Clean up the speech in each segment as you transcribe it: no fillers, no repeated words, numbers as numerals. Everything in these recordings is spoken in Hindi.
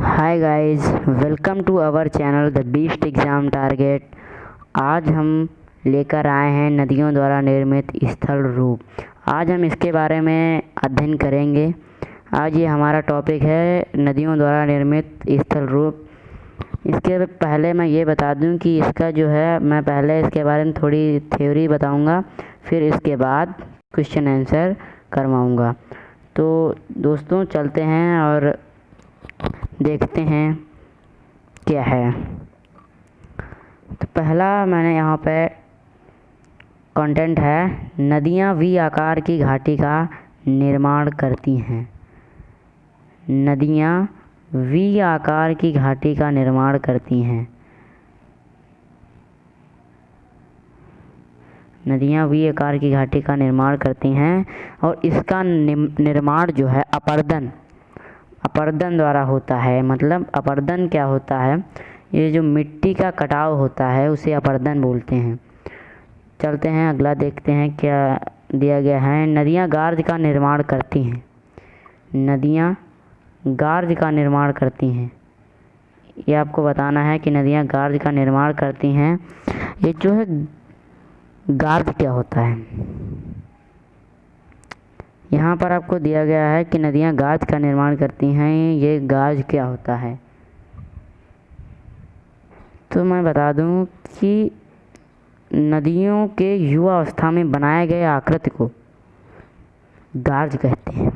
Hi guys, welcome to our channel the beast exam target. आज हम लेकर आए हैं नदियों द्वारा निर्मित स्थल रूप। आज हम इसके बारे में अध्ययन करेंगे। आज ये हमारा टॉपिक है नदियों द्वारा निर्मित स्थल रूप। इसके पहले मैं ये बता दूं कि इसका जो है मैं पहले इसके बारे में थोड़ी थ्योरी बताऊंगा, फिर इसके बाद क्वेश्चन आंसर करवाऊंगा। तो दोस्तों चलते हैं और देखते हैं क्या है। तो पहला मैंने यहाँ पे कंटेंट है, नदियाँ वी आकार की घाटी का निर्माण करती हैं। नदियाँ वी आकार की घाटी का निर्माण करती हैं। नदियाँ वी आकार की घाटी का निर्माण करती हैं और इसका निर्माण जो है अपरदन द्वारा होता है। मतलब अपरदन क्या होता है, ये जो मिट्टी का कटाव होता है उसे अपरदन बोलते हैं। चलते हैं अगला देखते हैं क्या दिया गया है। नदियाँ गार्ज का निर्माण करती हैं। नदियाँ गार्ज का निर्माण करती हैं, ये आपको बताना है कि नदियाँ गार्ज का निर्माण करती हैं। ये जो है गार्ज क्या होता है, यहाँ पर आपको दिया गया है कि नदियाँ गाज का निर्माण करती हैं। ये गाज क्या होता है, तो मैं बता दूं कि नदियों के युवा अवस्था में बनाए गए आकृति को गाज कहते हैं।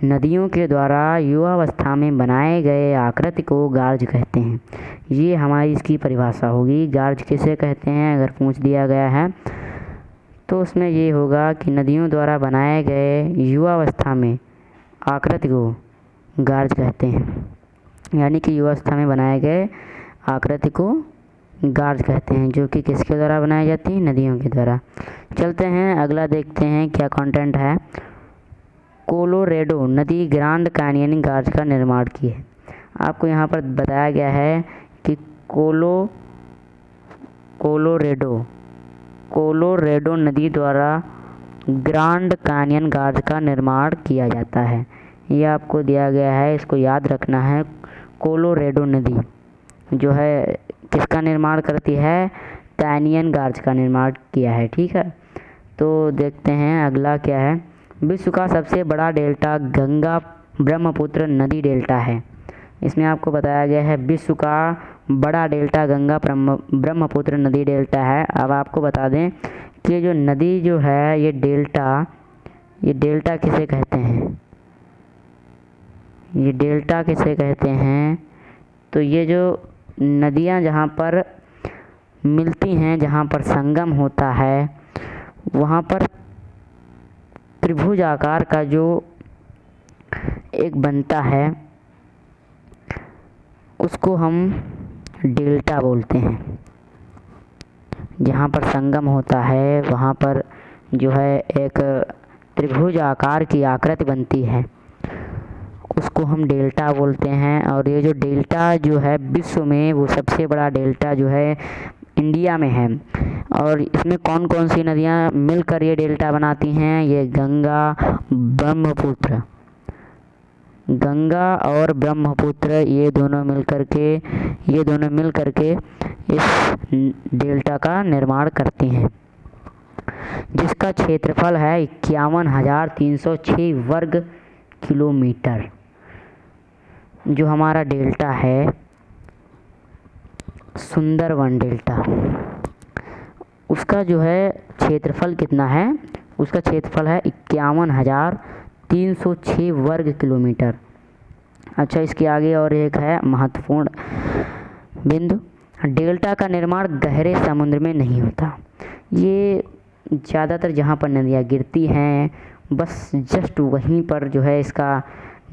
नदियों के द्वारा युवा अवस्था में बनाए गए आकृति को गार्ज कहते हैं। ये हमारी इसकी परिभाषा होगी। गार्ज किसे कहते हैं अगर पूछ दिया गया है तो उसमें ये होगा कि नदियों द्वारा बनाए गए युवा अवस्था में आकृति को गार्ज कहते हैं। यानी कि युवा अवस्था में बनाए गए आकृति को गार्ज कहते हैं, जो कि किसके द्वारा बनाई जाती है, नदियों के द्वारा। चलते हैं अगला देखते हैं क्या कंटेंट है। कोलोरेडो नदी ग्रांड कैनियन गार्ज का निर्माण की है। आपको यहाँ पर बताया गया है कि कोलोरेडो नदी द्वारा ग्रांड कैनियन गार्ज का निर्माण किया जाता है। ये आपको दिया गया है, इसको याद रखना है। कोलोरेडो नदी जो है किसका निर्माण करती है, कैनियन गार्ज का निर्माण किया है। ठीक है, तो देखते हैं अगला क्या है। विश्व का सबसे बड़ा डेल्टा गंगा ब्रह्मपुत्र नदी डेल्टा है। इसमें आपको बताया गया है विश्व का बड़ा डेल्टा गंगा ब्रह्मपुत्र नदी डेल्टा है। अब आपको बता दें कि जो नदी जो है ये डेल्टा किसे कहते हैं, ये डेल्टा किसे कहते हैं। तो ये जो नदियाँ जहाँ पर मिलती हैं, जहाँ पर संगम होता है, वहाँ पर त्रिभुज आकार का जो एक बनता है उसको हम डेल्टा बोलते हैं। जहाँ पर संगम होता है वहाँ पर जो है एक त्रिभुज आकार की आकृति बनती है, उसको हम डेल्टा बोलते हैं। और ये जो डेल्टा जो है विश्व में वो सबसे बड़ा डेल्टा जो है इंडिया में है। और इसमें कौन कौन सी नदियाँ मिलकर ये डेल्टा बनाती हैं, ये गंगा और ब्रह्मपुत्र ये दोनों मिल करके इस डेल्टा का निर्माण करती हैं, जिसका क्षेत्रफल है 51,306 वर्ग किलोमीटर। जो हमारा डेल्टा है सुंदरवन डेल्टा, उसका जो है क्षेत्रफल कितना है, उसका क्षेत्रफल है 51,306 वर्ग किलोमीटर। अच्छा, इसके आगे और एक है महत्वपूर्ण बिंदु, डेल्टा का निर्माण गहरे समुद्र में नहीं होता। ये ज़्यादातर जहाँ पर नदियाँ गिरती हैं बस जस्ट वहीं पर जो है इसका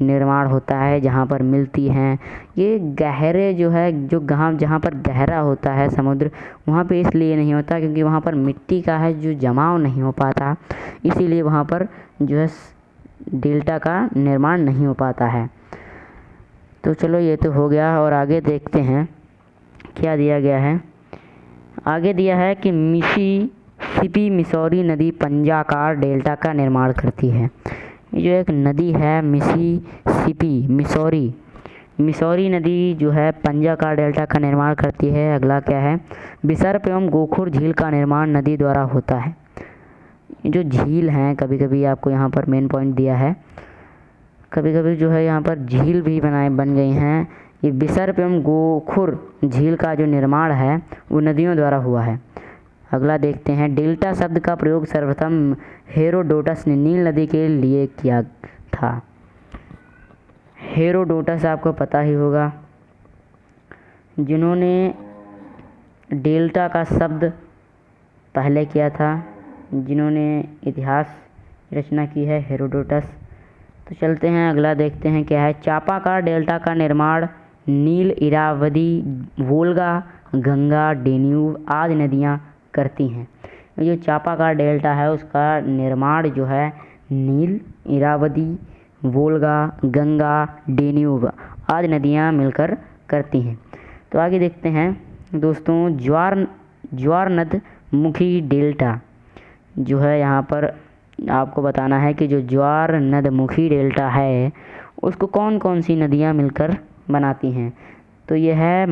निर्माण होता है, जहाँ पर मिलती हैं। ये गहरे जो है जहाँ पर गहरा होता है समुद्र, वहाँ पे इसलिए नहीं होता क्योंकि वहाँ पर मिट्टी का है जो जमाव नहीं हो पाता, इसीलिए वहाँ पर जो है डेल्टा का निर्माण नहीं हो पाता है। तो चलो ये तो हो गया और आगे देखते हैं क्या दिया गया है। आगे दिया है कि मिसिसिपी मिसौरी नदी पंजाकार डेल्टा का निर्माण करती है। ये जो एक नदी है मिसिसिपी मिसौरी, मिसौरी नदी जो है पंजाकार डेल्टा का निर्माण करती है। अगला क्या है, बिसर्प एवं गोखुर झील का निर्माण नदी द्वारा होता है। जो झील हैं, कभी कभी आपको यहाँ पर मेन पॉइंट दिया है, कभी कभी जो है यहाँ पर झील भी बन गई हैं। ये बिसर्प एवं गोखुर झील का जो निर्माण है वो नदियों द्वारा हुआ है। अगला देखते हैं, डेल्टा शब्द का प्रयोग सर्वप्रथम हेरोडोटस ने नील नदी के लिए किया था। हेरोडोटस आपको पता ही होगा, जिन्होंने डेल्टा का शब्द पहले किया था, जिन्होंने इतिहास रचना की है, हेरोडोटस। तो चलते हैं अगला देखते हैं क्या है, चापाकार डेल्टा का निर्माण नील, इरावदी, वोल्गा, गंगा, डेन्यूब आदि नदियाँ करती हैं। जो चापाकार डेल्टा है उसका निर्माण जो है नील, इरावदी, वोल्गा, गंगा, डेन्यूब आदि नदियाँ मिलकर करती हैं। तो आगे देखते हैं दोस्तों, ज्वार नद मुखी डेल्टा जो है, यहाँ पर आपको बताना है कि जो ज्वार नद मुखी डेल्टा है उसको कौन कौन सी नदियाँ मिलकर बनाती हैं। तो यह है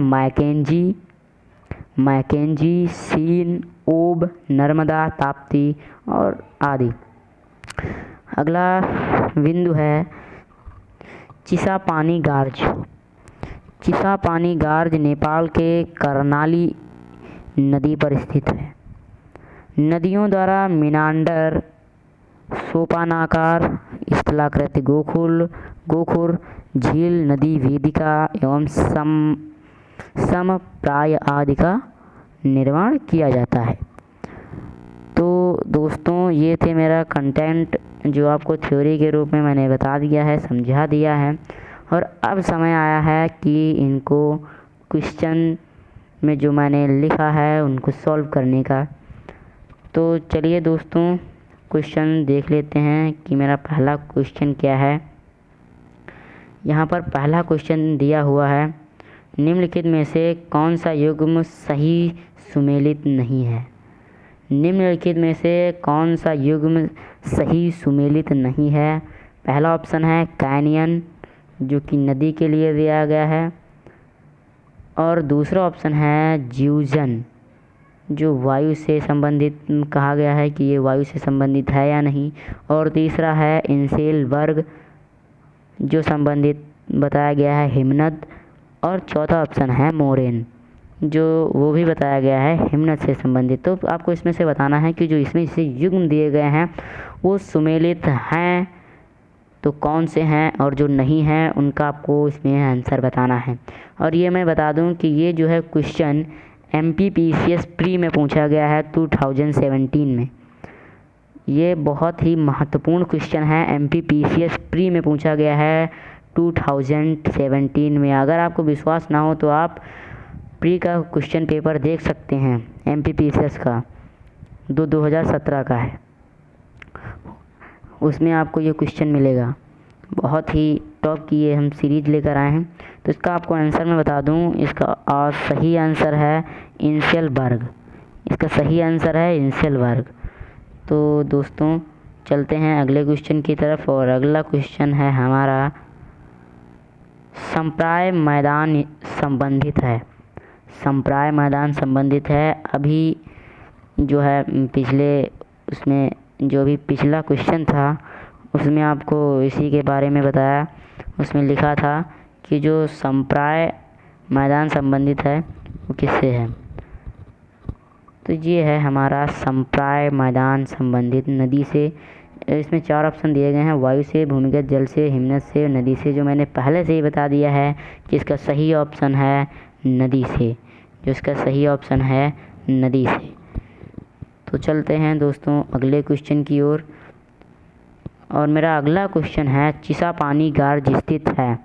मैकेंजी, सीन, ओब, नर्मदा, ताप्ती और आदि। अगला बिंदु है चिसापानी गार्ज। चिसापानी गार्ज नेपाल के कर्णाली नदी पर स्थित है। नदियों द्वारा मीनांडर, सोपानाकार, स्थलाकृति गोखुर झील, नदी वेदिका एवं समप्राय आदि का निर्माण किया जाता है। तो दोस्तों ये थे मेरा कंटेंट, जो आपको थ्योरी के रूप में मैंने बता दिया है, समझा दिया है, और अब समय आया है कि इनको क्वेश्चन में जो मैंने लिखा है उनको सॉल्व करने का। तो चलिए दोस्तों क्वेश्चन देख लेते हैं कि मेरा पहला क्वेश्चन क्या है। यहाँ पर पहला क्वेश्चन दिया हुआ है, निम्नलिखित में से कौन सा युग्म सही सुमेलित नहीं है। निम्नलिखित में से कौन सा युग्म सही सुमेलित नहीं है। पहला ऑप्शन है कैनियन, जो कि नदी के लिए दिया गया है, और दूसरा ऑप्शन है ज्यूजन, जो वायु से संबंधित कहा गया है कि ये वायु से संबंधित है या नहीं, और तीसरा है इंसेल वर्ग, जो संबंधित बताया गया है हिमनद, और चौथा ऑप्शन है मोरेन, जो वो भी बताया गया है हिमनद से संबंधित। तो आपको इसमें से बताना है कि जो इसमें से युग्म दिए गए हैं वो सुमेलित हैं तो कौन से हैं, और जो नहीं हैं उनका आपको इसमें आंसर बताना है। और ये मैं बता दूं कि ये जो है क्वेश्चन MPPCS प्री में पूछा गया है 2017 में। ये बहुत ही महत्वपूर्ण क्वेश्चन है, MPPCS प्री में पूछा गया है 2017 में। अगर आपको विश्वास ना हो तो आप प्री का क्वेश्चन पेपर देख सकते हैं, MPPCS का 2017 का है, उसमें आपको ये क्वेश्चन मिलेगा। बहुत ही टॉप की ये हम सीरीज लेकर आए हैं। तो इसका आपको आंसर मैं बता दूं, इसका सही आंसर है इंसेल वर्ग। इसका सही आंसर है इंसेल वर्ग। तो दोस्तों चलते हैं अगले क्वेश्चन की तरफ, और अगला क्वेश्चन है हमारा संप्राय मैदान संबंधित है। संप्राय मैदान संबंधित है। अभी जो है पिछले उसमें जो भी पिछला क्वेश्चन था उसमें आपको इसी के बारे में बताया। उसमें लिखा था कि जो संप्राय मैदान संबंधित है वो किससे है। तो ये है हमारा संप्राय मैदान संबंधित नदी से। इसमें 4 ऑप्शन दिए गए हैं, वायु से, भूमिगत जल से, हिमनद से, नदी से, जो मैंने पहले से ही बता दिया है कि इसका सही ऑप्शन है नदी से, जो इसका सही ऑप्शन है नदी से। तो चलते हैं दोस्तों अगले क्वेश्चन की ओर, और मेरा अगला क्वेश्चन है चिसापानी गार्ज स्थित है,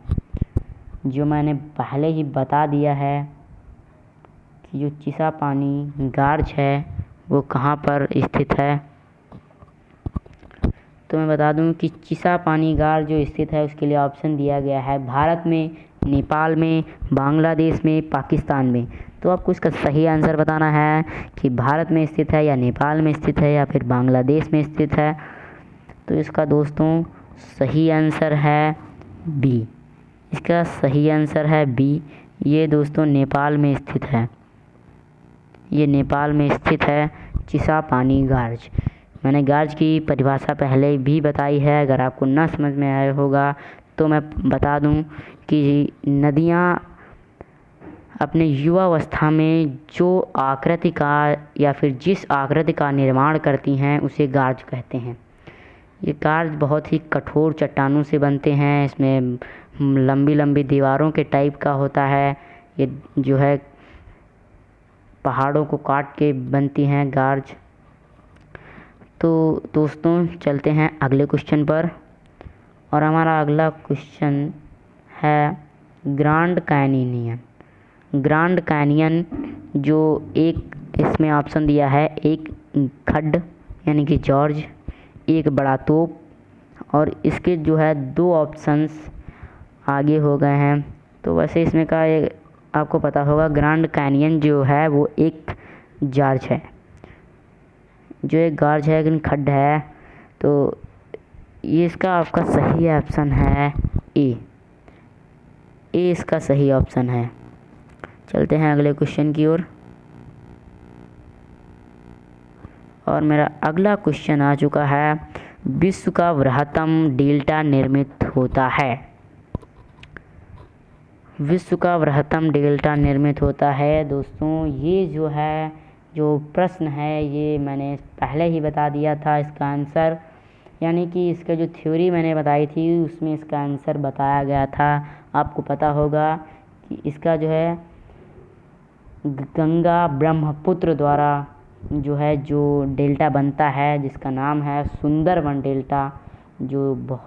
जो मैंने पहले ही बता दिया है कि जो चिसापानी गार्ज है वो कहाँ पर स्थित है। तो मैं बता दूं कि चिसापानी गार्ज जो स्थित है उसके लिए ऑप्शन दिया गया है भारत में, नेपाल में, बांग्लादेश में, पाकिस्तान में। तो आपको इसका सही आंसर बताना है कि भारत में स्थित है या नेपाल में स्थित है या फिर बांग्लादेश में स्थित है। तो इसका दोस्तों सही आंसर है बी, इसका सही आंसर है बी। ये दोस्तों नेपाल में स्थित है। ये नेपाल में स्थित है चिसापानी गार्ज। मैंने गार्ज की परिभाषा पहले भी बताई है, अगर आपको ना समझ में आया होगा तो मैं बता दूं कि नदियाँ अपने युवावस्था में जो आकृति का या फिर जिस आकृति का निर्माण करती हैं उसे गार्ज कहते हैं। ये गार्ज बहुत ही कठोर चट्टानों से बनते हैं। इसमें लंबी लंबी दीवारों के टाइप का होता है। ये जो है पहाड़ों को काट के बनती हैं गार्ज। तो दोस्तों चलते हैं अगले क्वेश्चन पर, और हमारा अगला क्वेश्चन है ग्रांड कैनियन। ग्रांड कैनियन जो एक इसमें ऑप्शन दिया है, एक खड्ड यानी कि जॉर्ज, एक बड़ा तोप, और इसके जो है 2 ऑप्शंस आगे हो गए हैं। तो वैसे इसमें का एक आपको पता होगा, ग्रांड कैनियन जो है वो एक जॉर्ज है, जो एक गार्ज है लेकिन खड्ड है। तो ये इसका आपका सही ऑप्शन है ए। इसका सही ऑप्शन है। चलते हैं अगले क्वेश्चन की ओर, और मेरा अगला क्वेश्चन आ चुका है, विश्व का बृहत्तम डेल्टा निर्मित होता है। विश्व का बृहत्तम डेल्टा निर्मित होता है। दोस्तों ये जो प्रश्न है ये मैंने पहले ही बता दिया था इसका आंसर, यानी कि इसका जो थ्योरी मैंने बताई थी उसमें इसका आंसर बताया गया था। आपको पता होगा कि इसका जो है गंगा ब्रह्मपुत्र द्वारा जो डेल्टा बनता है, जिसका नाम है सुंदरवन डेल्टा, जो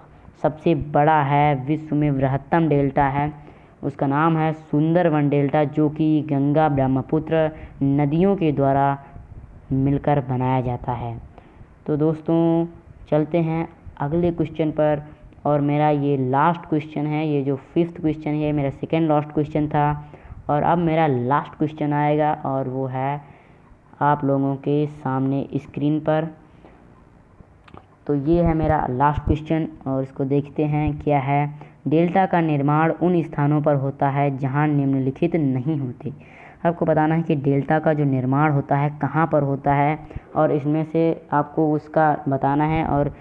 सबसे बड़ा है, विश्व में बृहत्तम डेल्टा है, उसका नाम है सुंदरवन डेल्टा, जो कि गंगा ब्रह्मपुत्र नदियों के द्वारा मिलकर बनाया जाता है। तो दोस्तों चलते हैं अगले क्वेश्चन पर, और मेरा ये लास्ट क्वेश्चन है। ये जो 5th क्वेश्चन है मेरा सेकेंड लास्ट क्वेश्चन था, और अब मेरा लास्ट क्वेश्चन आएगा, और वो है आप लोगों के सामने स्क्रीन पर। तो ये है मेरा लास्ट क्वेश्चन, और इसको देखते हैं क्या है। डेल्टा का निर्माण उन स्थानों पर होता है जहां निम्नलिखित नहीं होते। आपको बताना है कि डेल्टा का जो निर्माण होता है कहाँ पर होता है, और इसमें से आपको उसका बताना है, और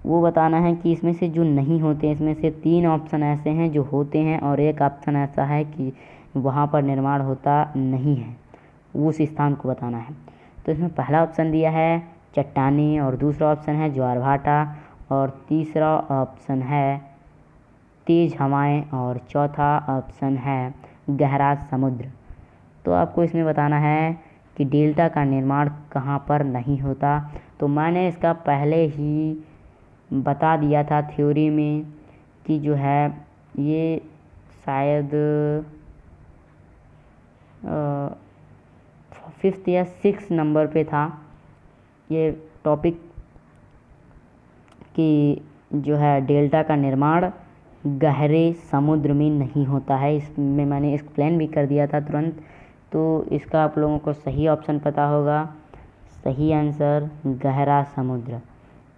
वो बताना है कि इसमें से जो नहीं होते, इसमें से 3 ऑप्शन ऐसे हैं जो होते हैं, और एक ऑप्शन ऐसा है कि वहाँ पर निर्माण होता नहीं है, उस स्थान को बताना है। तो इसमें पहला ऑप्शन दिया है चट्टानी, और दूसरा ऑप्शन है ज्वारभाटा, और तीसरा ऑप्शन है तेज हवाएं, और चौथा ऑप्शन है गहरा समुद्र। तो आपको इसमें बताना है कि डेल्टा का निर्माण कहाँ पर नहीं होता। तो मैंने इसका पहले ही बता दिया था थ्योरी में कि जो है ये शायद 5th या 6th नंबर पे था ये टॉपिक, कि जो है डेल्टा का निर्माण गहरे समुद्र में नहीं होता है। इसमें मैंने एक्सप्लेन भी कर दिया था तुरंत। तो इसका आप लोगों को सही ऑप्शन पता होगा। सही आंसर गहरा समुद्र।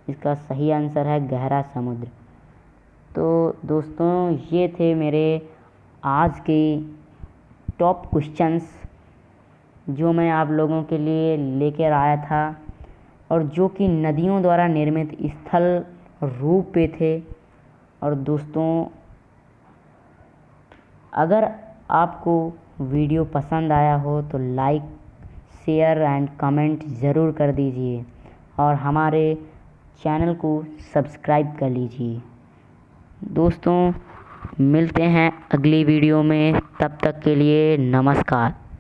इसका सही आंसर है गहरा समुद्र। तो दोस्तों ये थे मेरे आज के टॉप क्वेश्चंस जो मैं आप लोगों के लिए लेकर आया था, और जो कि नदियों द्वारा निर्मित स्थल रूप पे थे। और दोस्तों अगर आपको वीडियो पसंद आया हो तो लाइक, शेयर एंड कमेंट ज़रूर कर दीजिए, और हमारे चैनल को सब्सक्राइब कर लीजिए। दोस्तों मिलते हैं अगली वीडियो में, तब तक के लिए नमस्कार।